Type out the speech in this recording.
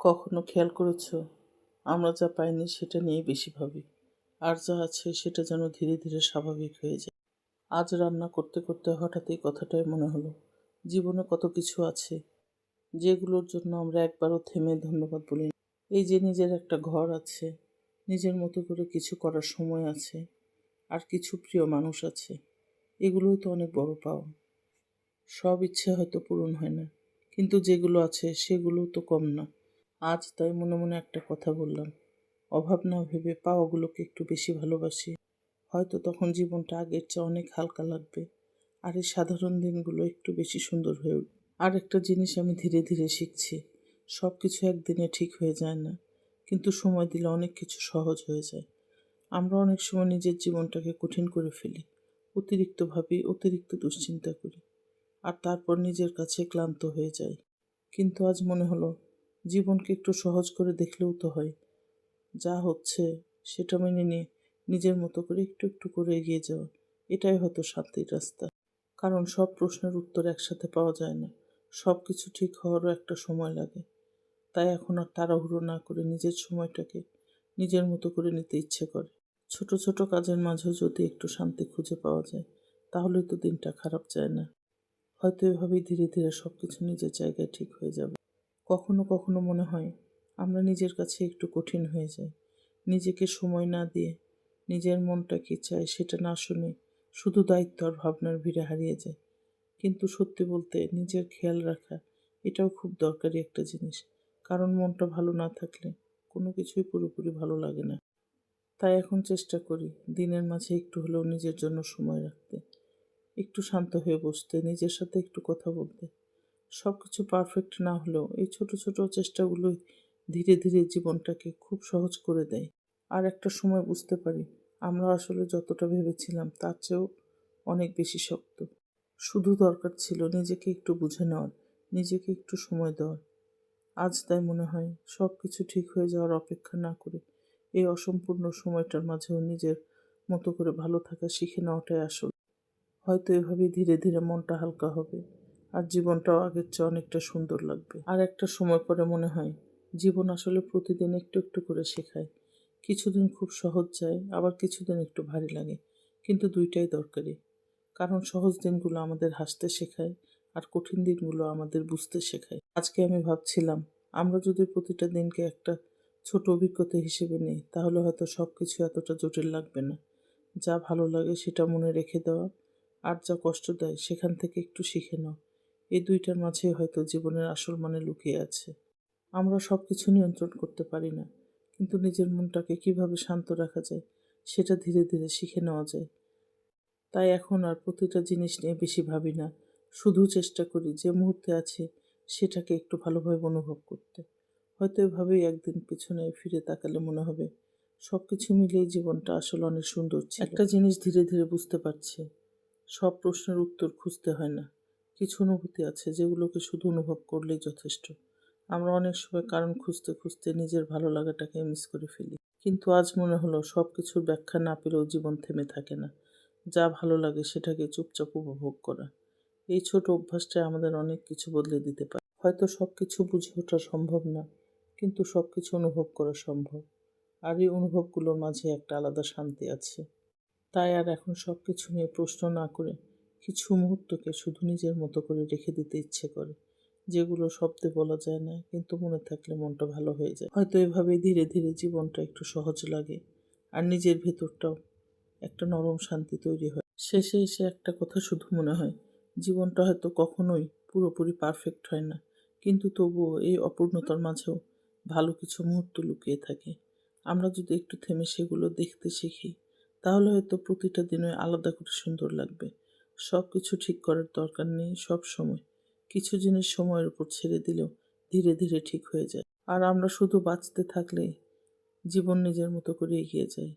কখনো খেয়াল করেছো, আমরা যা পাইনি সেটা নিয়ে বেশি ভাবি, আর যা আছে সেটা যেন ধীরে ধীরে স্বাভাবিক হয়ে যায়। আজ রান্না করতে করতে হঠাৎ এই কথাটাই মনে হলো, জীবনে কত কিছু আছে যেগুলোর জন্য আমরা একবারও থেমে ধন্যবাদ বলি না। এই যে নিজের একটা ঘর আছে, নিজের মতো করে কিছু করার সময় আছে, আর কিছু প্রিয় মানুষ আছে, এগুলোই তো অনেক বড় পাওয়া। সব ইচ্ছে হয়তো পূরণ হয় না, কিন্তু যেগুলো আছে সেগুলো তো কম না। আজ তাই মনে মনে একটা কথা বললাম, অভাব না ভেবে পাওয়াগুলোকে একটু বেশি ভালোবাসি। হয়তো তখন জীবনটা আগের চেয়ে অনেক হালকা লাগবে, আর এই সাধারণ দিনগুলো একটু বেশি সুন্দর হয়ে উঠবে। আর একটা জিনিস আমি ধীরে ধীরে শিখছি, সব কিছু একদিনে ঠিক হয়ে যায় না, কিন্তু সময় দিলে অনেক কিছু সহজ হয়ে যায়। আমরা অনেক সময় নিজের জীবনটাকে কঠিন করে ফেলি, অতিরিক্ত ভাবি, অতিরিক্ত দুশ্চিন্তা করি, আর তারপর নিজের কাছে ক্লান্ত হয়ে যাই। কিন্তু আজ মনে হলো, জীবনকে একটু সহজ করে দেখলেও তো হয়। যা হচ্ছে সেটা মেনে নিয়ে নিজের মতো করে একটু একটু করে এগিয়ে যাওয়া, এটাই হয়তো শান্তির রাস্তা। কারণ সব প্রশ্নের উত্তর একসাথে পাওয়া যায় না, সব কিছু ঠিক হওয়ারও একটা সময় লাগে। তাই এখন আর তাড়াহুড়ো না করে নিজের সময়টাকে নিজের মতো করে নিতে ইচ্ছে করে। ছোট ছোট কাজের মাঝেও যদি একটু শান্তি খুঁজে পাওয়া যায়, তাহলে তো দিনটা খারাপ যায় না। হয়তো এভাবেই ধীরে ধীরে সবকিছু নিজের জায়গায় ঠিক হয়ে যাবে। কখনো কখনো মনে হয় আমরা নিজের কাছে একটু কঠিন হয়ে যাই, নিজেকে সময় না দিয়ে, নিজের মনটা কি চায় সেটা না শুনে শুধু দায়িত্ব আর ভাবনার ভিড়ে হারিয়ে যায়। কিন্তু সত্যি বলতে নিজের খেয়াল রাখা, এটাও খুব দরকারি একটা জিনিস। কারণ মনটা ভালো না থাকলে কোনো কিছুই পুরোপুরি ভালো লাগে না। তাই এখন চেষ্টা করি দিনের মাঝে একটু হলেও নিজের জন্য সময় রাখতে, একটু শান্ত হয়ে বসতে, নিজের সাথে একটু কথা বলতে। সব কিছু পারফেক্ট না হলেও এই ছোট ছোট চেষ্টাগুলোই ধীরে ধীরে জীবনটাকে খুব সহজ করে দেয়। আর একটা সময় বুঝতে পারি, আমরা আসলে যতটা ভেবেছিলাম তার চেয়েও অনেক বেশি শক্ত। শুধু দরকার ছিল নিজেকে একটু বুঝে নেওয়ার, নিজেকে একটু সময় দেওয়ার। আজ তাই মনে হয় সব কিছু ঠিক হয়ে যাওয়ার অপেক্ষা না করে এই অসম্পূর্ণ সময়টার মাঝেও নিজের মতো করে ভালো থাকা শিখে নেওয়াটাই আসল। হয়তো এভাবেই ধীরে ধীরে মনটা হালকা হবে, আর জীবনটাও আগের চেয়ে অনেকটা সুন্দর লাগবে। আর একটা সময় পরে মনে হয় জীবন আসলে প্রতিদিন একটু একটু করে শেখায়। কিছুদিন খুব সহজ যায়, আবার কিছুদিন একটু ভারী লাগে, কিন্তু দুইটাই দরকারি। কারণ সহজ দিনগুলো আমাদের হাসতে শেখায়, আর কঠিন দিনগুলো আমাদের বুঝতে শেখায়। আজকে আমি ভাবছিলাম, আমরা যদি প্রতিটা দিনকে একটা ছোট অভিজ্ঞতা হিসেবে নিই, তাহলে হয়তো সব কিছু এতটা জটিল লাগবে না। যা ভালো লাগে সেটা মনে রেখে দেওয়া, আর যা কষ্ট দেয় সেখান থেকে একটু শিখে নাও, এই দুইটার মাঝে হয়তো জীবনের আসল মানে লুকিয়ে আছে। আমরা সব কিছু নিয়ন্ত্রণ করতে পারি না, কিন্তু নিজের মনটাকে কিভাবে শান্ত রাখা যায় সেটা ধীরে ধীরে শিখে নেওয়া যায়। তাই এখন আর প্রতিটা জিনিস নিয়ে বেশি ভাবি না, শুধু চেষ্টা করি যে মুহূর্তে আছি সেটাকে একটু ভালোভাবে অনুভব করতে। হয়তো এভাবেই একদিন পিছনে ফিরে তাকালে মনে হবে সব কিছু মিলিয়ে জীবনটা আসলে অনেক সুন্দর ছিল। একটা জিনিস ধীরে ধীরে বুঝতে পারছি, সব প্রশ্নের উত্তর খুঁজতে হয় না। কিছু অনুভূতি আছে যেগুলোকে শুধু অনুভব করলেই যথেষ্ট। আমরা অনেক সময় কারণ খুঁজতে খুঁজতে নিজের ভালো লাগাটাকে মিস করে ফেলি। কিন্তু আজ মনে হলো সব কিছুর ব্যাখ্যা না পেলেও জীবন থেমে থাকে না। যা ভালো লাগে সেটাকে চুপচাপ উপভোগ করা, এই ছোট অভ্যাসটা আমাদের অনেক কিছু বদলে দিতে পারে। হয়তো সব কিছু বুঝে ওঠা সম্ভব না, কিন্তু সব কিছু অনুভব করা সম্ভব। আর এই অনুভবগুলোর মাঝে একটা আলাদা শান্তি আছে। তাই আর এখন সব কিছু নিয়ে প্রশ্ন না করে কিছু মুহূর্তকে শুধু নিজের মতো করে রেখে দিতে ইচ্ছে করে, যেগুলো শব্দে বলা যায় না, কিন্তু মনে থাকলে মনটা ভালো হয়ে যায়। হয়তো এভাবেই ধীরে ধীরে জীবনটা একটু সহজ লাগে, আর নিজের ভেতরটাও একটা নরম শান্তি তৈরি হয়। শেষে এসে একটা কথা শুধু মনে হয়, জীবনটা হয়তো কখনোই পুরোপুরি পারফেক্ট হয় না, কিন্তু তবুও এই অপূর্ণতার মাঝেও ভালো কিছু মুহূর্ত লুকিয়ে থাকে। আমরা যদি একটু থেমে সেগুলো দেখতে শিখি, তাহলে হয়তো প্রতিটা দিনই আলাদা করে সুন্দর লাগবে। সব কিছু ঠিক করার দরকার নেই সব সময়, কিছু জিনিস সময়ের উপর ছেড়ে দিলেও ধীরে ধীরে ঠিক হয়ে যায়। আর আমরা শুধু বাঁচতে থাকলে জীবন নিজের মতো করে এগিয়ে যায়।